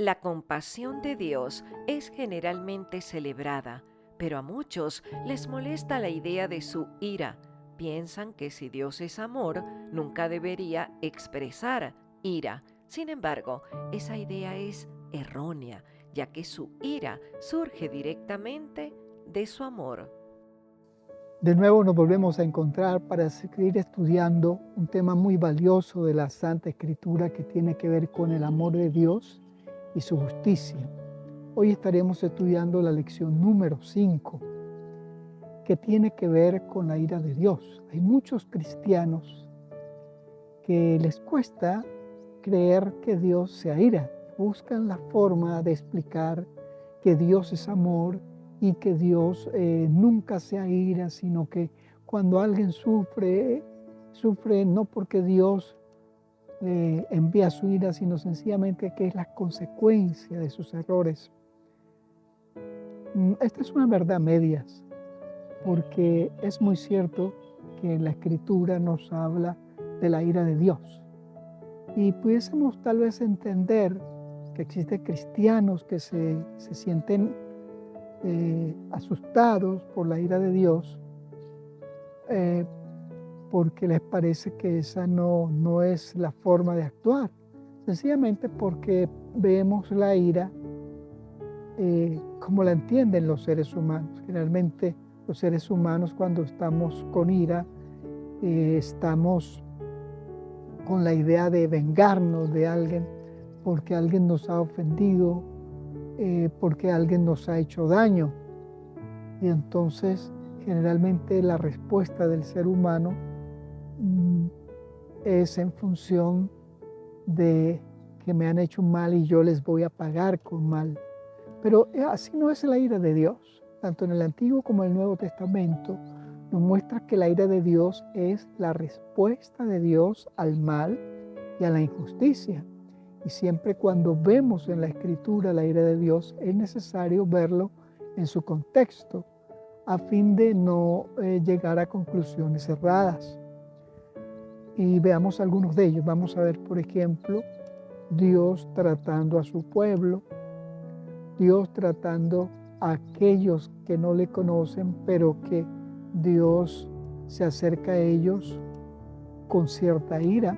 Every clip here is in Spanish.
La compasión de Dios es generalmente celebrada, pero a muchos les molesta la idea de su ira. Piensan que si Dios es amor, nunca debería expresar ira. Sin embargo, esa idea es errónea, ya que su ira surge directamente de su amor. De nuevo nos volvemos a encontrar para seguir estudiando un tema muy valioso de la Santa Escritura que tiene que ver con el amor de Dios y su justicia. Hoy estaremos estudiando la lección número 5, que tiene que ver con la ira de Dios. Hay muchos cristianos que les cuesta creer que Dios se aira. Buscan la forma de explicar que Dios es amor y que Dios nunca se aira, sino que cuando alguien sufre, sufre no porque Dios envía su ira, sino sencillamente que es la consecuencia de sus errores. Esta es una verdad a medias, porque es muy cierto que la Escritura nos habla de la ira de Dios. Y pudiésemos tal vez entender que existen cristianos que se sienten asustados por la ira de Dios, eh, porque les parece que esa no es la forma de actuar, sencillamente porque vemos la ira como la entienden los seres humanos. Generalmente los seres humanos cuando estamos con ira, estamos con la idea de vengarnos de alguien porque alguien nos ha ofendido, porque alguien nos ha hecho daño. Y entonces generalmente la respuesta del ser humano mm, es en función de que me han hecho mal y yo les voy a pagar con mal. Pero así no es la ira de Dios. Tanto en el Antiguo como en el Nuevo Testamento nos muestra que la ira de Dios es la respuesta de Dios al mal y a la injusticia. Y siempre cuando vemos en la Escritura la ira de Dios, es necesario verlo en su contexto, a fin de no llegar a conclusiones erradas. Y veamos algunos de ellos. Vamos a ver, por ejemplo, Dios tratando a su pueblo, Dios tratando a aquellos que no le conocen, pero que Dios se acerca a ellos con cierta ira.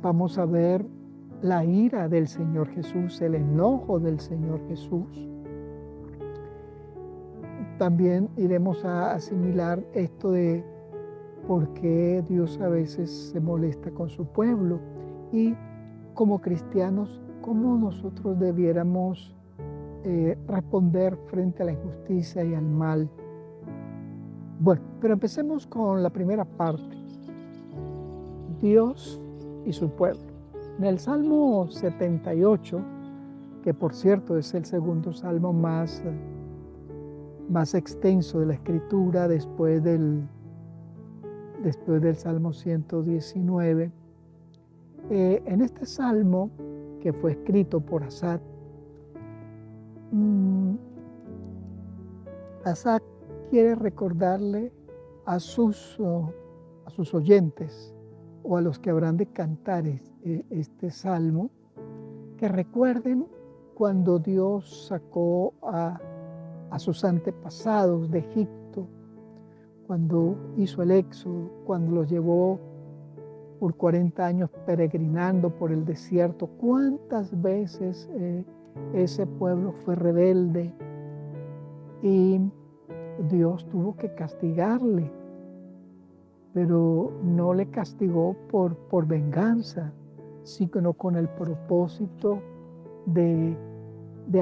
Vamos a ver la ira del Señor Jesús, el enojo del Señor Jesús. También iremos a asimilar esto de por qué Dios a veces se molesta con su pueblo y como cristianos, cómo nosotros debiéramos responder frente a la injusticia y al mal. Bueno, pero empecemos con la primera parte, Dios y su pueblo. En el Salmo 78, que por cierto es el segundo salmo más extenso de la Escritura después del Salmo 119, en este salmo que fue escrito por Asaf, Asaf quiere recordarle a sus oyentes o a los que habrán de cantar este salmo, que recuerden cuando Dios sacó a sus antepasados de Egipto, cuando hizo el éxodo, cuando los llevó por 40 años peregrinando por el desierto. ¿Cuántas veces ese pueblo fue rebelde y Dios tuvo que castigarle? Pero no le castigó por venganza, sino con el propósito de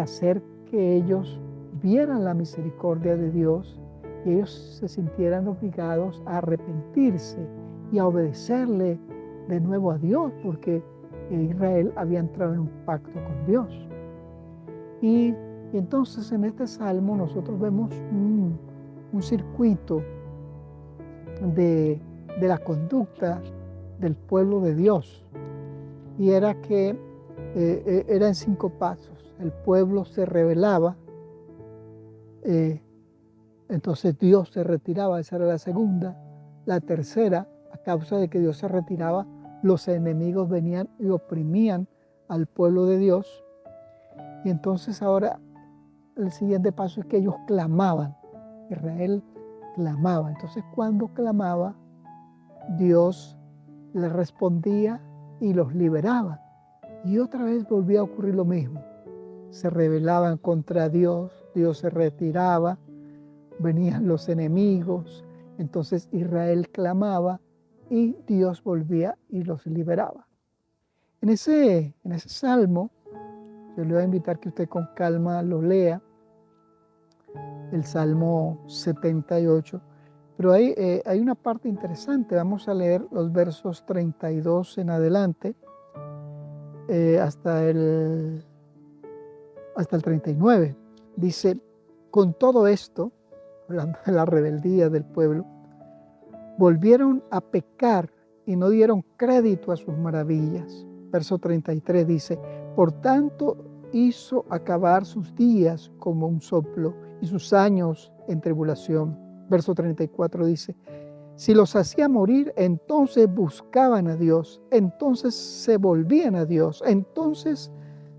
hacer que ellos vieran la misericordia de Dios y ellos se sintieran obligados a arrepentirse y a obedecerle de nuevo a Dios, porque Israel había entrado en un pacto con Dios. Y entonces en este salmo nosotros vemos un circuito de la conducta del pueblo de Dios. Y era que era en 5 pasos. El pueblo se rebelaba, entonces Dios se retiraba, esa era la segunda. La tercera, a causa de que Dios se retiraba, los enemigos venían y oprimían al pueblo de Dios. Y entonces ahora el siguiente paso es que ellos clamaban. Israel clamaba. Entonces cuando clamaba, Dios les respondía y los liberaba. Y otra vez volvía a ocurrir lo mismo. Se rebelaban contra Dios, Dios se retiraba, venían los enemigos, entonces Israel clamaba y Dios volvía y los liberaba. En ese salmo, yo le voy a invitar que usted con calma lo lea, el Salmo 78, pero hay una parte interesante. Vamos a leer los versos 32 en adelante hasta el 39. Dice, con todo esto, hablando de la rebeldía del pueblo, volvieron a pecar y no dieron crédito a sus maravillas. Verso 33 dice, por tanto hizo acabar sus días como un soplo y sus años en tribulación. Verso 34 dice, si los hacía morir, entonces buscaban a Dios, entonces se volvían a Dios, entonces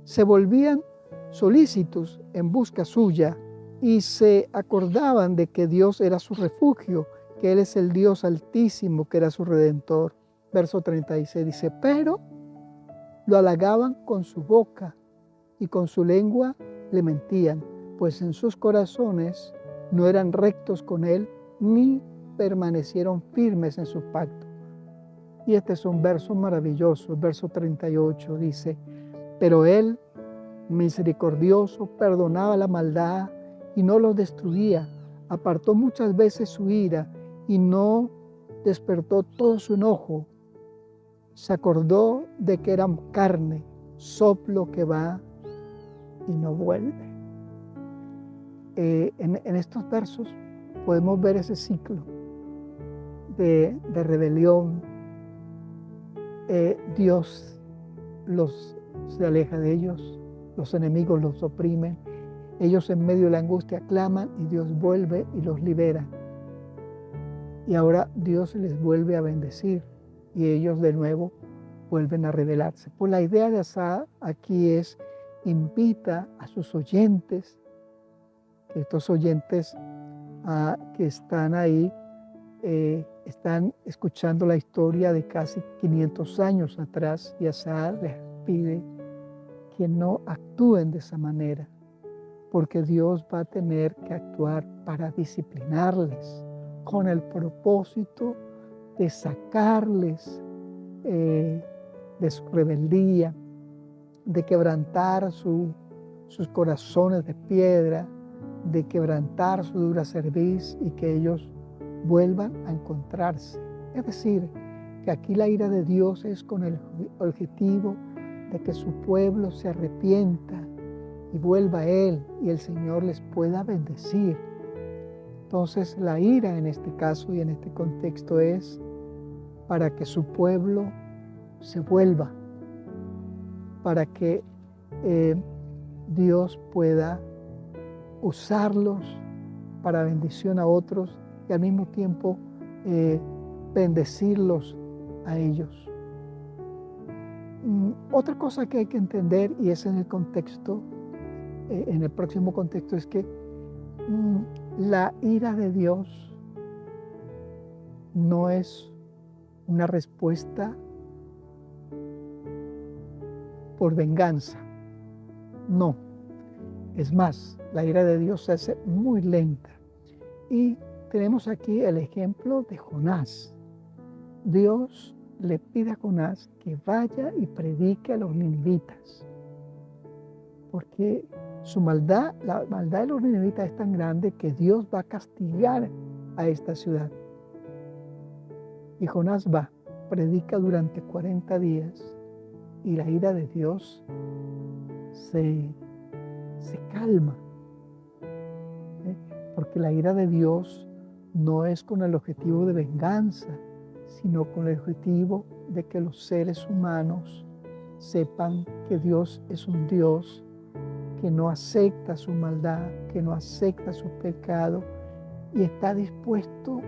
se volvían solícitos en busca suya y se acordaban de que Dios era su refugio, que Él es el Dios altísimo, que era su redentor. Verso 36 dice, pero lo halagaban con su boca y con su lengua le mentían, pues en sus corazones no eran rectos con Él, ni permanecieron firmes en su pacto. Y este es un verso maravilloso. Verso 38 dice, pero Él, misericordioso, perdonaba la maldad y no los destruía, apartó muchas veces su ira y no despertó todo su enojo. Se acordó de que eran carne, soplo que va y no vuelve. En estos versos podemos ver ese ciclo de rebelión. Dios se aleja de ellos, los enemigos los oprimen, ellos en medio de la angustia claman y Dios vuelve y los libera. Y ahora Dios les vuelve a bendecir y ellos de nuevo vuelven a rebelarse. Pues la idea de Asa aquí es, invita a sus oyentes, estos oyentes que están ahí, están escuchando la historia de casi 500 años atrás y Asa les pide que no actúen de esa manera, porque Dios va a tener que actuar para disciplinarles con el propósito de sacarles de su rebeldía, de quebrantar sus corazones de piedra, de quebrantar su dura cerviz y que ellos vuelvan a encontrarse. Es decir, que aquí la ira de Dios es con el objetivo de que su pueblo se arrepienta y vuelva a Él y el Señor les pueda bendecir. Entonces la ira en este caso y en este contexto es para que su pueblo se vuelva, para que Dios pueda usarlos para bendición a otros y al mismo tiempo bendecirlos a ellos. Otra cosa que hay que entender, y es en el contexto, en el próximo contexto, es que la ira de Dios no es una respuesta por venganza. No. Es más, la ira de Dios se hace muy lenta. Y tenemos aquí el ejemplo de Jonás. Dios le pide a Jonás que vaya y predique a los ninivitas, porque su maldad, la maldad de los ninivitas es tan grande que Dios va a castigar a esta ciudad. Y Jonás va, predica durante 40 días y la ira de Dios se calma, porque la ira de Dios no es con el objetivo de venganza, sino con el objetivo de que los seres humanos sepan que Dios es un Dios que no acepta su maldad, que no acepta su pecado y está dispuesto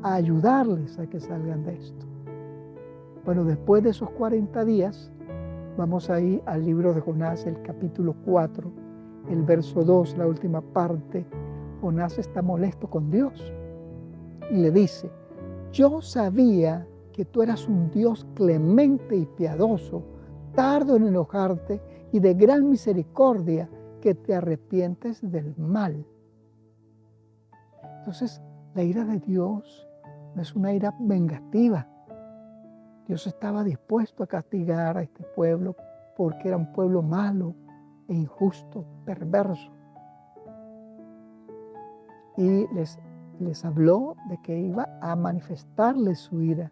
a ayudarles a que salgan de esto. Bueno, después de esos 40 días, Vamos ahí al libro de Jonás, el capítulo 4, el verso 2, la última parte. Jonás está molesto con Dios y le dice: yo sabía que tú eras un Dios clemente y piadoso, tardo en enojarte y de gran misericordia, que te arrepientes del mal. Entonces, la ira de Dios no es una ira vengativa. Dios estaba dispuesto a castigar a este pueblo porque era un pueblo malo e injusto, perverso. Y les habló de que iba a manifestarles su ira.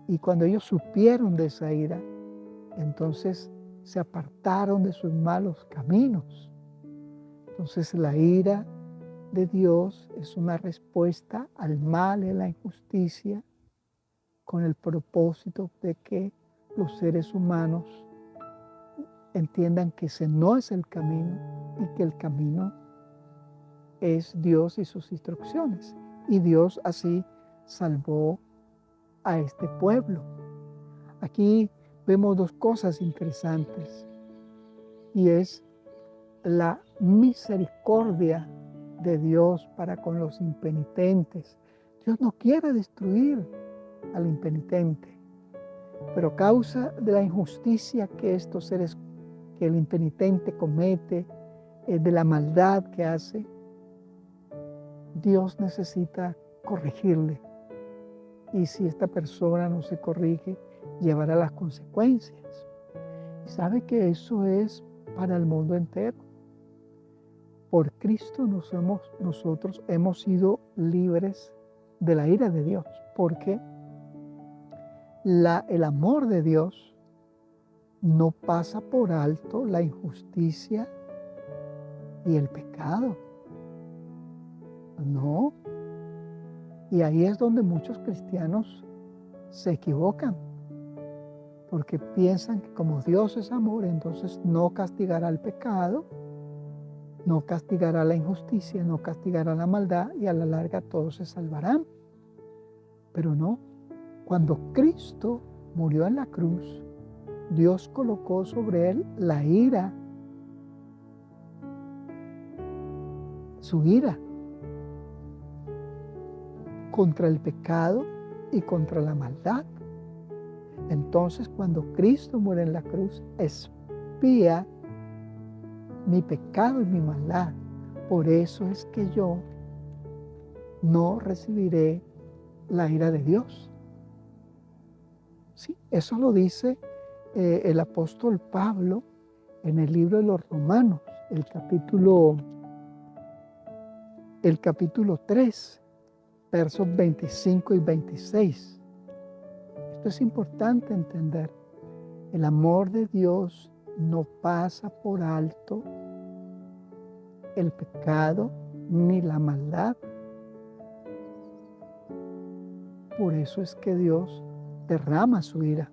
Y cuando ellos supieron de esa ira, entonces se apartaron de sus malos caminos. Entonces la ira de Dios es una respuesta al mal y a la injusticia, con el propósito de que los seres humanos entiendan que ese no es el camino y que el camino es Dios y sus instrucciones. Y Dios así salvó a este pueblo. Aquí vemos dos cosas interesantes, y es la misericordia de Dios para con los impenitentes. Dios no quiere destruir al impenitente, pero a causa de la injusticia que estos seres, que el impenitente comete, de la maldad que hace, Dios necesita corregirle. Y si esta persona no se corrige, llevará las consecuencias. Y sabe que eso es para el mundo entero. Por Cristo nosotros hemos sido libres de la ira de Dios, porque el amor de Dios no pasa por alto la injusticia y el pecado. No. Y ahí es donde muchos cristianos se equivocan, porque piensan que como Dios es amor, entonces no castigará el pecado, no castigará la injusticia, no castigará la maldad, y a la larga todos se salvarán. Pero no. Cuando Cristo murió en la cruz, Dios colocó sobre él la ira, su ira contra el pecado y contra la maldad. Entonces, cuando Cristo muere en la cruz, expía mi pecado y mi maldad. Por eso es que yo no recibiré la ira de Dios. Sí, eso lo dice el apóstol Pablo en el libro de los Romanos, el capítulo 3, versos 25 y 26. Esto es importante entender. El amor de Dios no pasa por alto el pecado ni la maldad. Por eso es que Dios derrama su ira.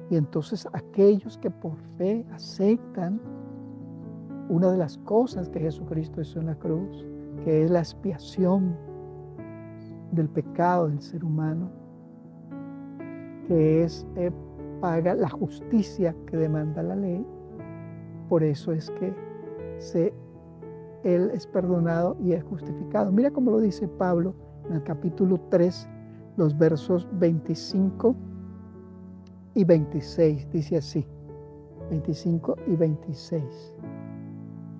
Y entonces aquellos que por fe aceptan una de las cosas que Jesucristo hizo en la cruz, que es la expiación del pecado del ser humano, que es paga la justicia que demanda la ley. Por eso es que él es perdonado y es justificado. Mira cómo lo dice Pablo en el capítulo 3, los versos 25 y 26. Dice así, 25 y 26.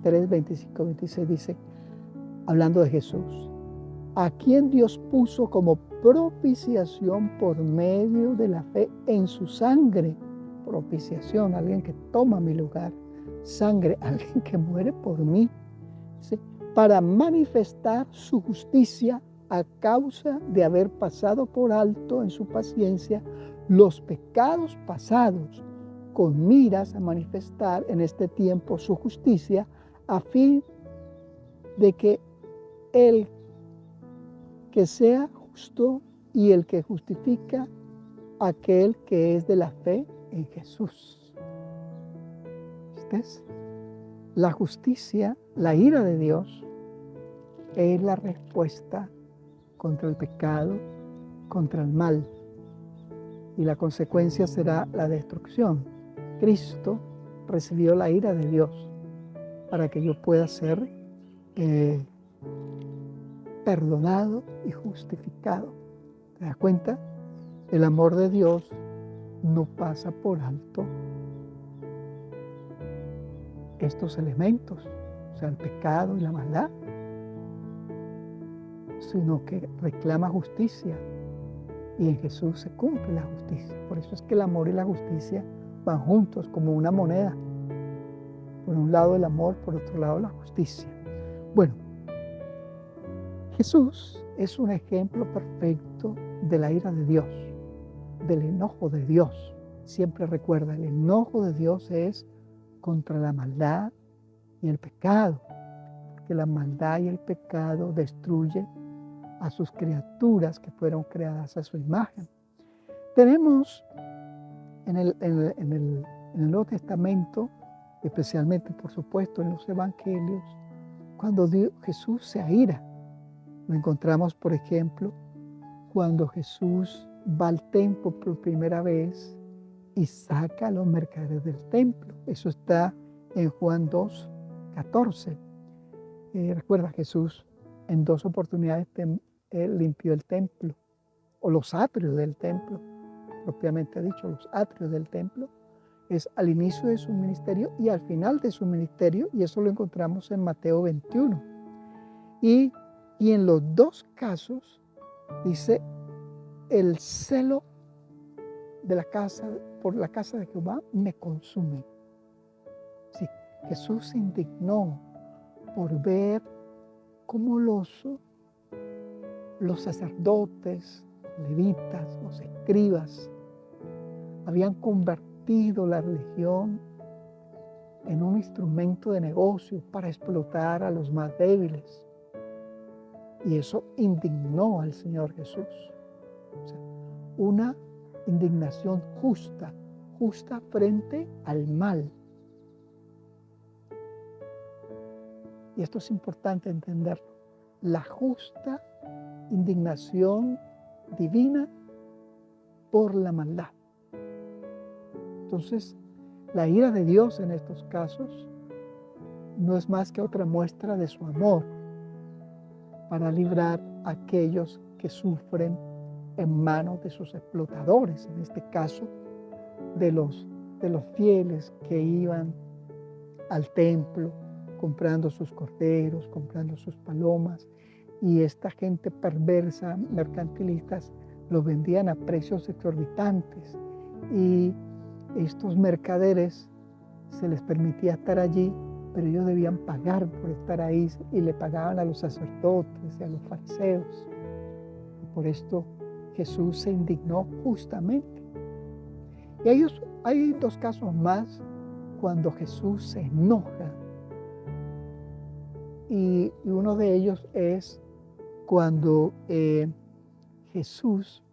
3, 25, 26 dice, hablando de Jesús, a quien Dios puso como propiciación por medio de la fe en su sangre. Propiciación, alguien que toma mi lugar. Sangre, alguien que muere por mí. ¿Sí? Para manifestar su justicia a causa de haber pasado por alto en su paciencia los pecados pasados, con miras a manifestar en este tiempo su justicia, a fin de que el que sea justo y el que justifica aquel que es de la fe en Jesús. ¿Ves? La justicia, la ira de Dios, es la respuesta contra el pecado, contra el mal. y la consecuencia será la destrucción. Cristo recibió la ira de Dios para que yo pueda ser perdonado y justificado. ¿Te das cuenta? El amor de Dios no pasa por alto estos elementos, o sea, el pecado y la maldad, sino que reclama justicia, y en Jesús se cumple la justicia. Por eso es que el amor y la justicia van juntos como una moneda. Por un lado el amor, por otro lado la justicia. Bueno, Jesús es un ejemplo perfecto de la ira de Dios, del enojo de Dios. Siempre recuerda, el enojo de Dios es contra la maldad y el pecado, porque la maldad y el pecado destruyen a sus criaturas que fueron creadas a su imagen. Tenemos en el Nuevo Testamento, especialmente por supuesto en los Evangelios, cuando Jesús se aira. Lo encontramos, por ejemplo, cuando Jesús va al templo por primera vez y saca a los mercaderes del templo. Eso está en Juan 2:14. Recuerda, Jesús en 2 oportunidades limpió el templo, o los atrios del templo, propiamente dicho, los atrios del templo. Es al inicio de su ministerio y al final de su ministerio, y eso lo encontramos en Mateo 21. Y en los dos casos dice, el celo de la casa, por la casa de Jehová me consume. Sí, Jesús se indignó por ver cómo los sacerdotes, levitas, los escribas, habían convertido la religión en un instrumento de negocio para explotar a los más débiles. Y eso indignó al Señor Jesús. O sea, una indignación justa frente al mal. Y esto es importante entenderlo. La justa indignación divina por la maldad. Entonces, la ira de Dios en estos casos no es más que otra muestra de su amor para librar a aquellos que sufren en manos de sus explotadores, en este caso de los fieles que iban al templo comprando sus corderos, comprando sus palomas, y esta gente perversa, mercantilistas, los vendían a precios exorbitantes, y estos mercaderes se les permitía estar allí, pero ellos debían pagar por estar ahí, y le pagaban a los sacerdotes y a los fariseos. Y por esto Jesús se indignó justamente. Y hay dos casos más cuando Jesús se enoja. Y uno de ellos es cuando Jesús,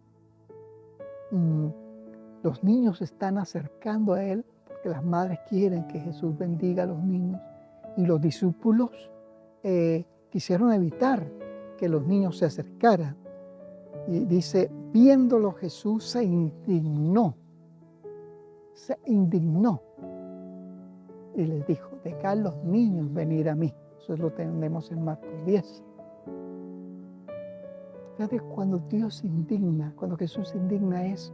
los niños se están acercando a Él, porque las madres quieren que Jesús bendiga a los niños, y los discípulos quisieron evitar que los niños se acercaran. Y dice, viéndolo Jesús se indignó, y les dijo, dejad los niños venir a mí. Eso lo tenemos en Marcos 10. Fíjate, cuando Dios se indigna, cuando Jesús se indigna, es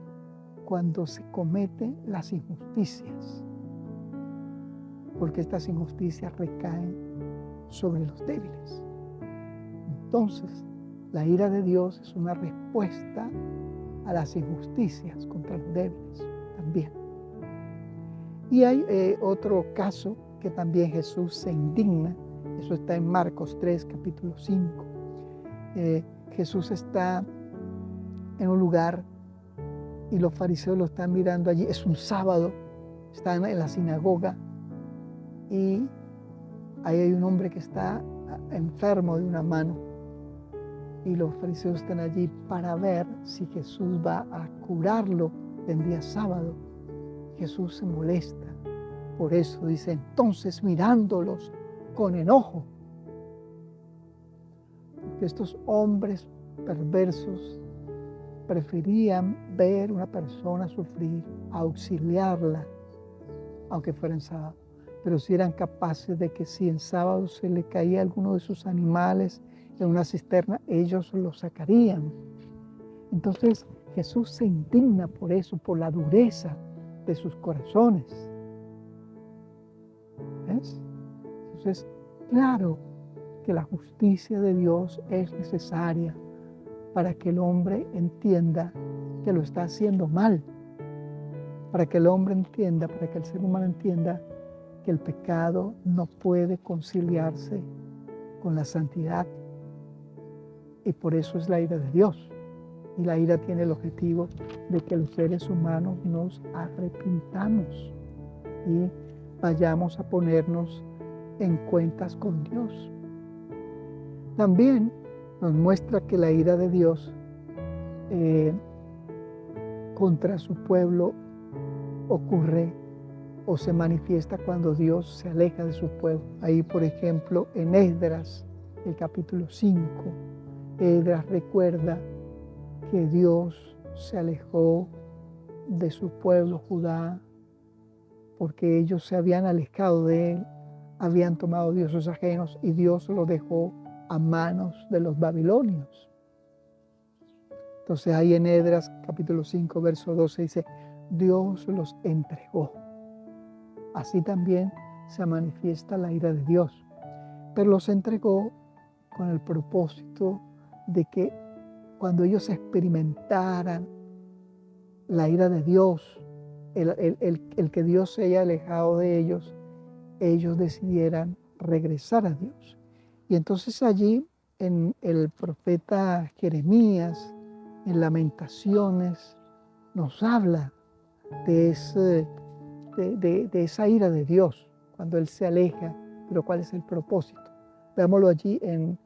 cuando se cometen las injusticias, porque estas injusticias recaen sobre los débiles. Entonces, la ira de Dios es una respuesta a las injusticias contra los débiles también. Y hay otro caso que también Jesús se indigna. Eso está en Marcos 3, capítulo 5. Jesús está en un lugar y los fariseos lo están mirando allí. Es un sábado, están en la sinagoga y ahí hay un hombre que está enfermo de una mano. Y los fariseos están allí para ver si Jesús va a curarlo el día sábado. Jesús se molesta. Por eso dice, entonces mirándolos con enojo, porque estos hombres perversos preferían ver una persona sufrir, auxiliarla, aunque fuera en sábado. Pero si eran capaces de que si en sábado se le caía alguno de sus animales en una cisterna, ellos lo sacarían. Entonces Jesús se indigna por eso, por la dureza de sus corazones. ¿Ves? Entonces, claro que la justicia de Dios es necesaria para que el hombre entienda que lo está haciendo mal, para que el hombre entienda, para que el ser humano entienda que el pecado no puede conciliarse con la santidad. Y por eso es la ira de Dios. Y la ira tiene el objetivo de que los seres humanos nos arrepintamos y vayamos a ponernos en cuentas con Dios. También nos muestra que la ira de Dios contra su pueblo ocurre o se manifiesta cuando Dios se aleja de su pueblo. Ahí, por ejemplo, en Esdras, el capítulo 5, Esdras recuerda que Dios se alejó de su pueblo Judá porque ellos se habían alejado de él, habían tomado dioses ajenos y Dios los dejó a manos de los babilonios. Entonces ahí en Esdras capítulo 5, verso 12 dice, Dios los entregó. Así también se manifiesta la ira de Dios, pero los entregó con el propósito de que cuando ellos experimentaran la ira de Dios, el que Dios se haya alejado de ellos, ellos decidieran regresar a Dios. Y entonces allí en el profeta Jeremías, en Lamentaciones, nos habla de esa ira de Dios, cuando Él se aleja, pero ¿cuál es el propósito? Veámoslo allí en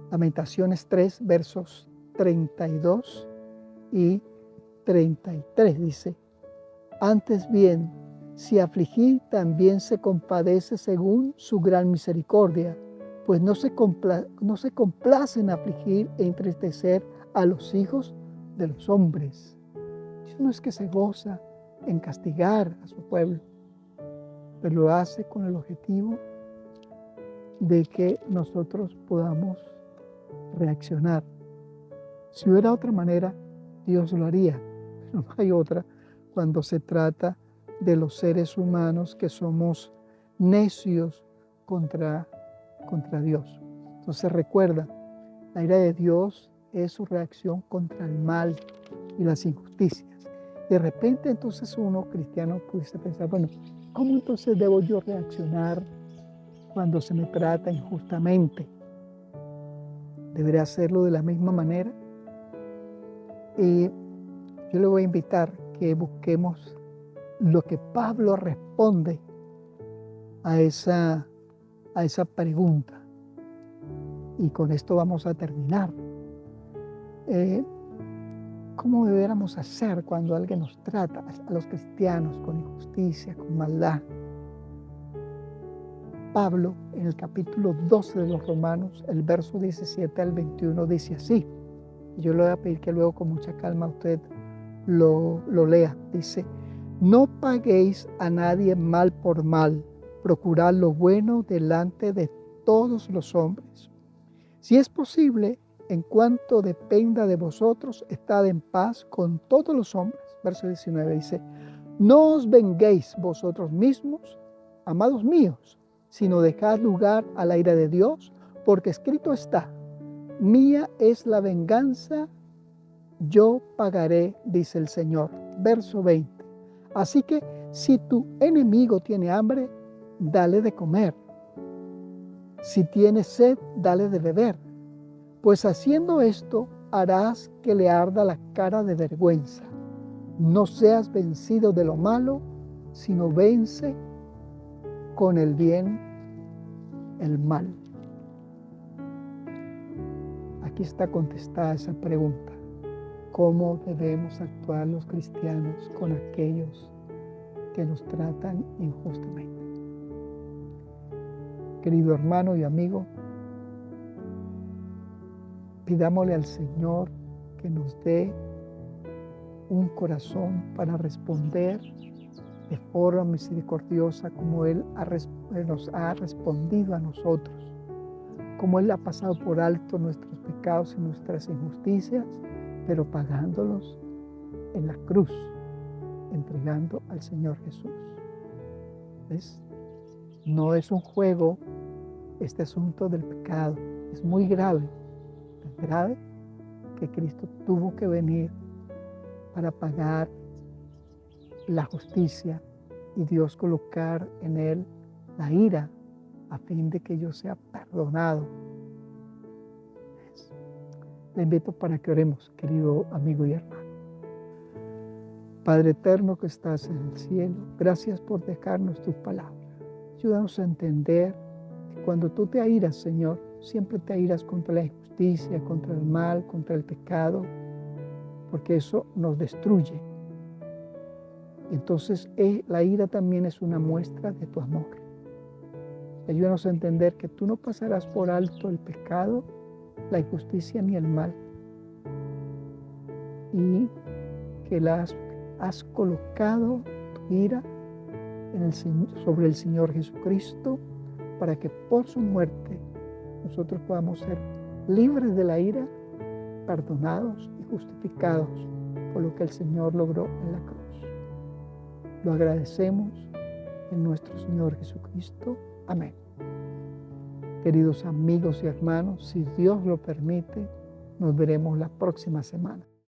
Lamentaciones 3, versos 32 y 33, dice, antes bien, si afligir, también se compadece según su gran misericordia, pues no se complace en afligir e entristecer a los hijos de los hombres. Dios no es que se goza en castigar a su pueblo, pero lo hace con el objetivo de que nosotros podamos reaccionar. Si hubiera otra manera, Dios lo haría, pero no hay otra cuando se trata de los seres humanos que somos necios contra Dios. Entonces recuerda, la ira de Dios es su reacción contra el mal y las injusticias. De repente entonces uno cristiano pudiese pensar, bueno, ¿cómo entonces debo yo reaccionar cuando se me trata injustamente? ¿Deberé hacerlo de la misma manera? Y yo le voy a invitar que busquemos lo que Pablo responde a esa pregunta. Y con esto vamos a terminar. ¿Cómo deberíamos hacer cuando alguien nos trata, a los cristianos, con injusticia, con maldad? Pablo, en el capítulo 12 de los Romanos, el verso 17 al 21, dice así. Yo le voy a pedir que luego con mucha calma usted lo lea. Dice, no paguéis a nadie mal por mal, procurad lo bueno delante de todos los hombres. Si es posible, en cuanto dependa de vosotros, estad en paz con todos los hombres. Verso 19 dice, no os venguéis vosotros mismos, amados míos, sino dejad lugar a la ira de Dios, porque escrito está, mía es la venganza, yo pagaré, dice el Señor. Verso 20. Así que si tu enemigo tiene hambre, dale de comer. Si tiene sed, dale de beber. Pues haciendo esto, harás que le arda la cara de vergüenza. No seas vencido de lo malo, sino vence con el bien el mal. Aquí está contestada esa pregunta. ¿Cómo debemos actuar los cristianos con aquellos que nos tratan injustamente? Querido hermano y amigo, pidámosle al Señor que nos dé un corazón para responder de forma misericordiosa como Él nos ha respondido a nosotros, como Él ha pasado por alto nuestros pecados y nuestras injusticias, pero pagándolos en la cruz, entregando al Señor Jesús. ¿Ves? No es un juego este asunto del pecado, es muy grave, tan grave que Cristo tuvo que venir para pagar la justicia y Dios colocar en Él la ira a fin de que yo sea perdonado. Le invito para que oremos, querido amigo y hermano. Padre eterno que estás en el cielo, gracias por dejarnos tu palabra. Ayúdanos a entender que cuando tú te airas, Señor, siempre te airas contra la injusticia, contra el mal, contra el pecado, porque eso nos destruye. Entonces la ira también es una muestra de tu amor. Ayúdanos a entender que tú no pasarás por alto el pecado, la injusticia ni el mal, y que has colocado tu ira sobre el Señor Jesucristo para que por su muerte nosotros podamos ser libres de la ira, perdonados y justificados por lo que el Señor logró en la cruz. Lo agradecemos en nuestro Señor Jesucristo. Amén. Queridos amigos y hermanos, si Dios lo permite, nos veremos la próxima semana.